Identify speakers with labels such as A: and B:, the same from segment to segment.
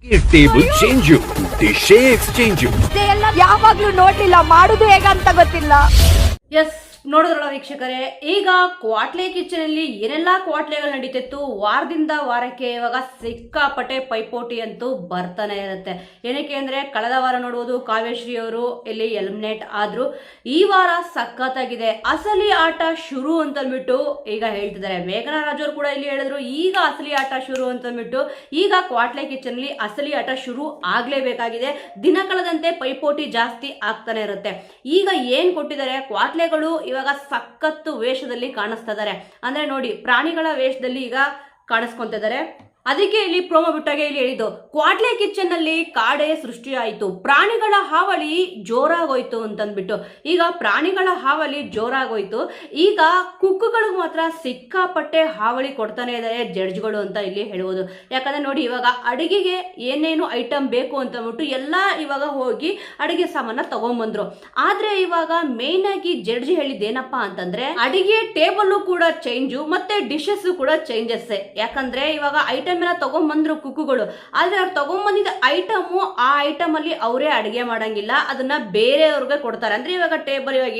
A: Table change, ಡಿಶೇ exchange
B: ಎಲ್ಲ ಯಾವಾಗ್ಲೂ ನೋಡ್ಲಿಲ್ಲ, ಮಾಡುದು ಹೇಗಂತ ಗೊತ್ತಿಲ್ಲ.
C: ಎಸ್, ನೋಡಿದ್ರಲ್ಲ ವೀಕ್ಷಕರೇ, ಈಗ ಕ್ವಾಟ್ಲೆ ಕಿಚನ್ ಅಲ್ಲಿ ಏನೆಲ್ಲಾ ಕ್ವಾಟ್ಲೆಗಳು ನಡೀತಿತ್ತು, ವಾರದಿಂದ ವಾರಕ್ಕೆ ಇವಾಗ ಸಿಕ್ಕಾಪಟ್ಟೆ ಪೈಪೋಟಿ ಅಂತೂ ಬರ್ತಾನೆ ಇರುತ್ತೆ. ಏನಕ್ಕೆ ಅಂದ್ರೆ ಕಳೆದ ವಾರ ನೋಡುವುದು ಕಾವ್ಯಶ್ರೀ ಅವರು ಇಲ್ಲಿ ಎಲಿಮಿನೇಟ್ ಆದ್ರು. ಈ ವಾರ ಸಖತ್ತಾಗಿದೆ, ಅಸಲಿ ಆಟ ಶುರು ಅಂತಂದ್ಬಿಟ್ಟು ಈಗ ಹೇಳ್ತಿದ್ದಾರೆ. ಮೇಘನಾ ರಾಜ್ ಅವರು ಕೂಡ ಇಲ್ಲಿ ಹೇಳಿದ್ರು, ಈಗ ಅಸಲಿ ಆಟ ಶುರು ಅಂತಂದ್ಬಿಟ್ಟು. ಈಗ ಕ್ವಾಟ್ಲೆ ಕಿಚನ್ ಅಲ್ಲಿ ಅಸಲಿ ಆಟ ಶುರು ಆಗ್ಲೇಬೇಕಾಗಿದೆ. ದಿನ ಕಳೆದಂತೆ ಪೈಪೋಟಿ ಜಾಸ್ತಿ ಆಗ್ತಾನೆ ಇರುತ್ತೆ. ಈಗ ಏನ್ ಕೊಟ್ಟಿದ್ದಾರೆ, ಕ್ವಾಟ್ಲೆಗಳು ಇವಾಗ ಸಖತ್ತು ವೇಷದಲ್ಲಿ ಕಾಣಿಸ್ತಾ ಇದ್ದಾರೆ. ಅಂದ್ರೆ ನೋಡಿ, ಪ್ರಾಣಿಗಳ ವೇಷದಲ್ಲಿ ಈಗ ಕಾಣಿಸ್ಕೊಂತಿದ್ದಾರೆ. ಅದಕ್ಕೆ ಇಲ್ಲಿ ಪ್ರೋಮೋ ಬಿಟ್ಟಾಗೆ ಇಲ್ಲಿ ಹೇಳಿದ್ದು, ಕ್ವಾಟ್ಲೆ ಕಿಚನ್ ಅಲ್ಲಿ ಕಾಡೆ ಸೃಷ್ಟಿಯಾಯಿತು, ಪ್ರಾಣಿಗಳ ಹಾವಳಿ ಜೋರಾಗೋಯ್ತು ಅಂತಂದ್ಬಿಟ್ಟು. ಈಗ ಪ್ರಾಣಿಗಳ ಹಾವಳಿ ಜೋರಾಗೋಯ್ತು, ಈಗ ಕುಕ್ಕುಗಳು ಮಾತ್ರ ಸಿಕ್ಕಾಪಟ್ಟೆ ಹಾವಳಿ ಕೊಡ್ತಾನೆ ಇದ್ದಾರೆ ಜಡ್ಜ್ಗಳು ಅಂತ ಇಲ್ಲಿ ಹೇಳುವುದು. ಯಾಕಂದ್ರೆ ನೋಡಿ, ಇವಾಗ ಅಡಿಗೆಗೆ ಏನೇನು ಐಟಮ್ ಬೇಕು ಅಂತಂದ್ಬಿಟ್ಟು ಎಲ್ಲ ಇವಾಗ ಹೋಗಿ ಅಡಿಗೆ ಸಾಮಾನ ತಗೊಂಡ್ಬಂದ್ರು. ಆದ್ರೆ ಇವಾಗ ಮೇನ್ ಆಗಿ ಜಡ್ಜ್ ಹೇಳಿದ್ದೇನಪ್ಪ ಅಂತಂದ್ರೆ, ಅಡಿಗೆ ಟೇಬಲ್ ಕೂಡ ಚೇಂಜು ಮತ್ತೆ ಡಿಶಸ್ ಕೂಡ ಚೇಂಜಸ್. ಯಾಕಂದ್ರೆ ಇವಾಗ ಐಟಮ್ ಎಲ್ಲ ತಗೊಂಡ್ಬಂದ್ರು ಕುಕ್ಕುಗಳು, ಆದ್ರೆ ಅವ್ರು ತಗೊಂಡ್ಬಂದಿದ್ದ ಆ ಐಟಮ್ ಅಲ್ಲಿ ಅವರೇ ಅಡಿಗೆ ಮಾಡಂಗಿಲ್ಲ, ಅದನ್ನ ಬೇರೆಯವ್ರಿಗೆ ಕೊಡ್ತಾರೆ. ಅಂದ್ರೆ ಇವಾಗ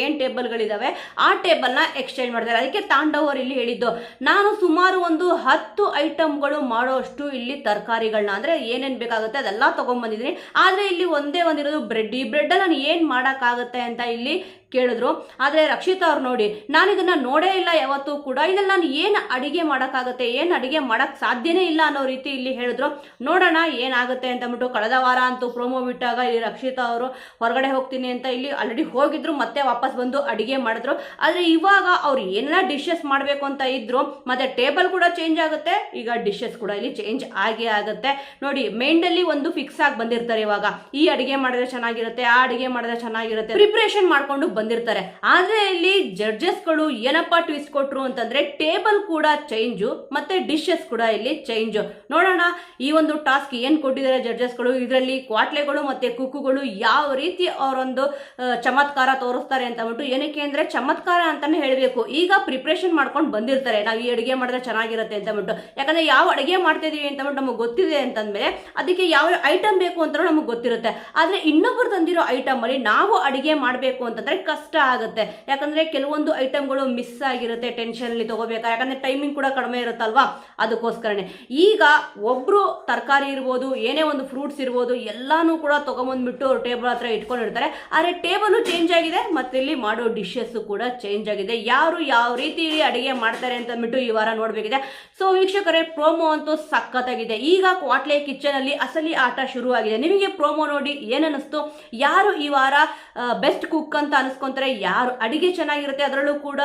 C: ಏನ್ ಟೇಬಲ್ಗಳಿದಾವೆ ಆ ಟೇಬಲ್ ನ ಎಕ್ಸ್ಚೇಂಜ್ ಮಾಡ್ತಾರೆ. ಅದಕ್ಕೆ ತಾಂಡವ್ ಅವರು ಇಲ್ಲಿ ಹೇಳಿದ್ದು, ನಾನು ಸುಮಾರು ಒಂದು 10 ಐಟಮ್ಗಳು ಮಾಡೋಷ್ಟು ಇಲ್ಲಿ ತರಕಾರಿಗಳನ್ನ, ಅಂದ್ರೆ ಏನೇನ್ ಬೇಕಾಗುತ್ತೆ ಅದೆಲ್ಲ ತಗೊಂಡ್ಬಂದಿದ್ದೀನಿ, ಆದ್ರೆ ಇಲ್ಲಿ ಒಂದೇ ಒಂದಿರೋದು ಬ್ರೆಡ್. ಈ ಬ್ರೆಡ್ ಅಲ್ಲಿ ನಾನು ಏನ್ ಮಾಡಕ್ಕಾಗತ್ತೆ ಅಂತ ಇಲ್ಲಿ ಕೇಳಿದ್ರು. ಆದ್ರೆ ರಕ್ಷಿತಾ ಅವ್ರು ನೋಡಿ, ನಾನು ಇದನ್ನ ನೋಡೇ ಇಲ್ಲ ಯಾವತ್ತೂ ಕೂಡ, ಇದ್ರಲ್ಲಿ ನಾನು ಏನು ಅಡಿಗೆ ಮಾಡೋಕ್ಕಾಗತ್ತೆ, ಏನು ಅಡಿಗೆ ಮಾಡಕ್ ಸಾಧ್ಯನೇ ಇಲ್ಲ ಅನ್ನೋ ರೀತಿ ಇಲ್ಲಿ ಹೇಳಿದ್ರು. ನೋಡೋಣ ಏನಾಗುತ್ತೆ ಅಂತ ಅಂದ್ಬಿಟ್ಟು. ಕಳೆದ ವಾರ ಅಂತೂ ಪ್ರೋಮೋ ಬಿಟ್ಟಾಗ ಇಲ್ಲಿ ರಕ್ಷಿತಾ ಅವರು ಹೊರಗಡೆ ಹೋಗ್ತೀನಿ ಅಂತ ಇಲ್ಲಿ ಆಲ್ರೆಡಿ ಹೋಗಿದ್ರು, ಮತ್ತೆ ವಾಪಸ್ ಬಂದು ಅಡಿಗೆ ಮಾಡಿದ್ರು. ಆದ್ರೆ ಇವಾಗ ಅವ್ರು ಏನೆಲ್ಲ ಡಿಶಸ್ ಮಾಡಬೇಕು ಅಂತ ಇದ್ರು, ಮತ್ತೆ ಟೇಬಲ್ ಕೂಡ ಚೇಂಜ್ ಆಗುತ್ತೆ, ಈಗ ಡಿಶಸ್ ಕೂಡ ಇಲ್ಲಿ ಚೇಂಜ್ ಆಗೇ ಆಗುತ್ತೆ. ನೋಡಿ, ಮೈಂಡಲ್ಲಿ ಒಂದು ಫಿಕ್ಸ್ ಆಗಿ ಬಂದಿರ್ತಾರೆ. ಇವಾಗ ಈ ಅಡಿಗೆ ಮಾಡಿದ್ರೆ ಚೆನ್ನಾಗಿರುತ್ತೆ, ಆ ಅಡಿಗೆ ಮಾಡಿದ್ರೆ ಚೆನ್ನಾಗಿರುತ್ತೆ, ಪ್ರಿಪರೇಷನ್ ಮಾಡ್ಕೊಂಡು ಬಂದಿರ್ತಾರೆ. ಆದ್ರೆ ಇಲ್ಲಿ ಜಡ್ಜಸ್ ಗಳು ಏನಪ್ಪಾ ಟ್ವಿಸ್ಟ್ ಕೊಟ್ರು ಅಂತಂದ್ರೆ, ಟೇಬಲ್ ಕೂಡ ಚೇಂಜು ಮತ್ತೆ ಡಿಶಸ್ ಕೂಡ ಇಲ್ಲಿ ಚೇಂಜು. ನೋಡೋಣ ಈ ಒಂದು ಟಾಸ್ಕ್ ಏನ್ ಕೊಟ್ಟಿದ್ದಾರೆ ಜಡ್ಜಸ್ ಗಳು, ಇದರಲ್ಲಿ ಕ್ವಾಟ್ಲೆಗಳು ಮತ್ತೆ ಕುಕ್ಕುಗಳು ಯಾವ ರೀತಿ ಅವರೊಂದು ಚಮತ್ಕಾರ ತೋರಿಸ್ತಾರೆ ಅಂತ ಅಂದ್ಬಿಟ್ಟು. ಏನಕ್ಕೆ ಅಂದ್ರೆ ಚಮತ್ಕಾರ ಅಂತಾನೆ ಹೇಳ್ಬೇಕು. ಈಗ ಪ್ರಿಪರೇಷನ್ ಮಾಡ್ಕೊಂಡು ಬಂದಿರ್ತಾರೆ, ನಾವು ಈ ಅಡಿಗೆ ಮಾಡಿದ್ರೆ ಚೆನ್ನಾಗಿರುತ್ತೆ ಅಂತ ಅಂದ್ಬಿಟ್ಟು. ಯಾಕಂದ್ರೆ ಯಾವ ಅಡಿಗೆ ಮಾಡ್ತಾ ಇದೀವಿ ಅಂತ ಅಂದ್ಬಿಟ್ಟು ನಮಗೆ ಗೊತ್ತಿದೆ ಅಂತಂದ್ಮೇಲೆ ಅದಕ್ಕೆ ಯಾವ ಐಟಮ್ ಬೇಕು ಅಂತ ನಮಗೆ ಗೊತ್ತಿರುತ್ತೆ. ಆದ್ರೆ ಇನ್ನೊಬ್ರು ತಂದಿರೋ ಐಟಮ್ ಅಲ್ಲಿ ನಾವು ಅಡಿಗೆ ಮಾಡಬೇಕು ಅಂತಂದ್ರೆ ಕಷ್ಟ ಆಗುತ್ತೆ. ಯಾಕಂದ್ರೆ ಕೆಲವೊಂದು ಐಟಮ್ಗಳು ಮಿಸ್ ಆಗಿರುತ್ತೆ, ಟೆನ್ಷನ್ ಅಲ್ಲಿ ತಗೋಬೇಕಾ, ಯಾಕಂದ್ರೆ ಟೈಮಿಂಗ್ ಕೂಡ ಕಡಿಮೆ ಇರುತ್ತಲ್ವಾ, ಅದಕ್ಕೋಸ್ಕರನೇ. ಈಗ ಒಬ್ರು ತರಕಾರಿ ಇರ್ಬೋದು, ಏನೇ ಒಂದು ಫ್ರೂಟ್ಸ್ ಇರ್ಬೋದು, ಎಲ್ಲಾನು ಕೂಡ ತಗೊಂಡ್ಬಂದ್ಬಿಟ್ಟು ಟೇಬಲ್ ಹತ್ರ ಇಟ್ಕೊಂಡಿರ್ತಾರೆ. ಆದ್ರೆ ಟೇಬಲ್ ಚೇಂಜ್ ಆಗಿದೆ, ಮತ್ತೆ ಇಲ್ಲಿ ಮಾಡೋ ಡಿಶಸ್ ಕೂಡ ಚೇಂಜ್ ಆಗಿದೆ. ಯಾರು ಯಾವ ರೀತಿ ಅಡಿಗೆ ಮಾಡ್ತಾರೆ ಅಂತ ಅಂದ್ಬಿಟ್ಟು ಈ ವಾರ ನೋಡ್ಬೇಕಿದೆ. ಸೊ ವೀಕ್ಷಕರೇ, ಪ್ರೋಮೋ ಅಂತೂ ಸಖತ್ತಾಗಿದೆ. ಈಗ ಕ್ವಾಟ್ಲೆ ಕಿಚನ್ ಅಲ್ಲಿ ಅಸಲಿ ಆಟ ಶುರು ಆಗಿದೆ. ನಿಮಗೆ ಪ್ರೋಮೋ ನೋಡಿ ಏನನ್ನಿಸ್ತು? ಯಾರು ಈ ವಾರ ಬೆಸ್ಟ್ ಕುಕ್ ಅಂತ ಅನ್ಸ್ಕೊಂತಾರೆ, ಯಾರು ಅಡಿಗೆ ಚೆನ್ನಾಗಿರುತ್ತೆ, ಅದರಲ್ಲೂ ಕೂಡ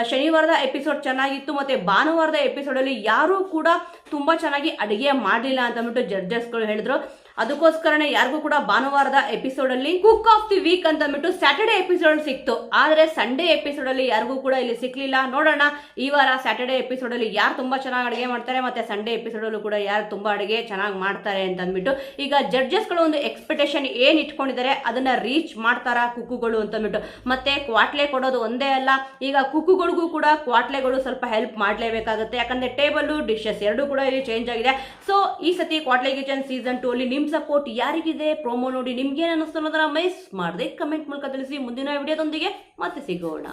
C: ಶನಿವಾರದ ಎಪಿಸೋಡ್ ಚೆನ್ನಾಗಿತ್ತು, ಮತ್ತೆ ಭಾನುವಾರದ ಎಪಿಸೋಡ್ ಅಲ್ಲಿ ಯಾರು ಕೂಡ ತುಂಬಾ ಚೆನ್ನಾಗಿ ಅಡಿಗೆ ಮಾಡಲಿಲ್ಲ ಅಂತ ಅಂದ್ಬಿಟ್ಟು ಜಡ್ಜಸ್ಗಳು ಹೇಳಿದ್ರು. ಅದಕ್ಕೋಸ್ಕರನೇ ಯಾರಿಗೂ ಕೂಡ ಭಾನುವಾರದ ಎಪಿಸೋಡ್ ಅಲ್ಲಿ ಕುಕ್ ಆಫ್ ದಿ ವೀಕ್ ಅಂತ ಅಂದ್ಬಿಟ್ಟು ಸ್ಯಾಟರ್ಡೆ ಎಪಿಸೋಡ್ ಸಿಕ್ತು. ಆದ್ರೆ ಸಂಡೇ ಎಪಿಸೋಡ್ ಅಲ್ಲಿ ಯಾರಿಗೂ ಕೂಡ ಇಲ್ಲಿ ಸಿಕ್ಲಿಲ್ಲ. ನೋಡೋಣ ಈ ವಾರ ಸ್ಯಾಟರ್ಡೆ ಎಪಿಸೋಡ್ ಅಲ್ಲಿ ಯಾರು ತುಂಬಾ ಚೆನ್ನಾಗಿ ಅಡಿಗೆ ಮಾಡ್ತಾರೆ, ಮತ್ತೆ ಸಂಡೇ ಎಪಿಸೋಡ್ ಅಲ್ಲೂ ಕೂಡ ಯಾರು ತುಂಬಾ ಅಡಿಗೆ ಚೆನ್ನಾಗಿ ಮಾಡ್ತಾರೆ ಅಂತ ಅಂದ್ಬಿಟ್ಟು. ಈಗ ಜಡ್ಜಸ್ ಗಳು ಒಂದು ಎಕ್ಸ್ಪೆಕ್ಟೇಷನ್ ಏನ್ ಇಟ್ಕೊಂಡಿದ್ದಾರೆ ಅದನ್ನ ರೀಚ್ ಮಾಡ್ತಾರ ಕುಕ್ಕುಗಳು ಅಂತ ಅಂದ್ಬಿಟ್ಟು. ಮತ್ತೆ ಕ್ವಾಟ್ಲೆ ಕೊಡೋದು ಒಂದೇ ಅಲ್ಲ, ಈಗ ಕುಕ್ಕುಗಳಿಗೂ ಕೂಡ ಕ್ವಾಟ್ಲೆಗಳು ಸ್ವಲ್ಪ ಹೆಲ್ಪ್ ಮಾಡ್ಲೇಬೇಕಾಗುತ್ತೆ. ಯಾಕಂದ್ರೆ ಟೇಬಲ್ ಡಿಶಸ್ ಎರಡು ಕೂಡ ಇಲ್ಲಿ ಚೇಂಜ್ ಆಗಿದೆ. ಸೊ ಈ ಸತಿ ಕ್ವಾಟ್ಲೆ ಕಿಚನ್ ಸೀಸನ್ 2 ಅಲ್ಲಿ ಸಪೋರ್ಟ್ ಯಾರಿಗಿದೆ? ಪ್ರೋಮೋ ನೋಡಿ ನಿಮ್ಗೆ ಏನ್ ಅನ್ನಿಸ್ತು ಅನ್ನೋದನ್ನ ಮಿಸ್ ಮಾಡದೆ ಕಮೆಂಟ್ ಮೂಲಕ ತಿಳಿಸಿ. ಮುಂದಿನ ವಿಡಿಯೋದೊಂದಿಗೆ ಮತ್ತೆ ಸಿಗೋಣ.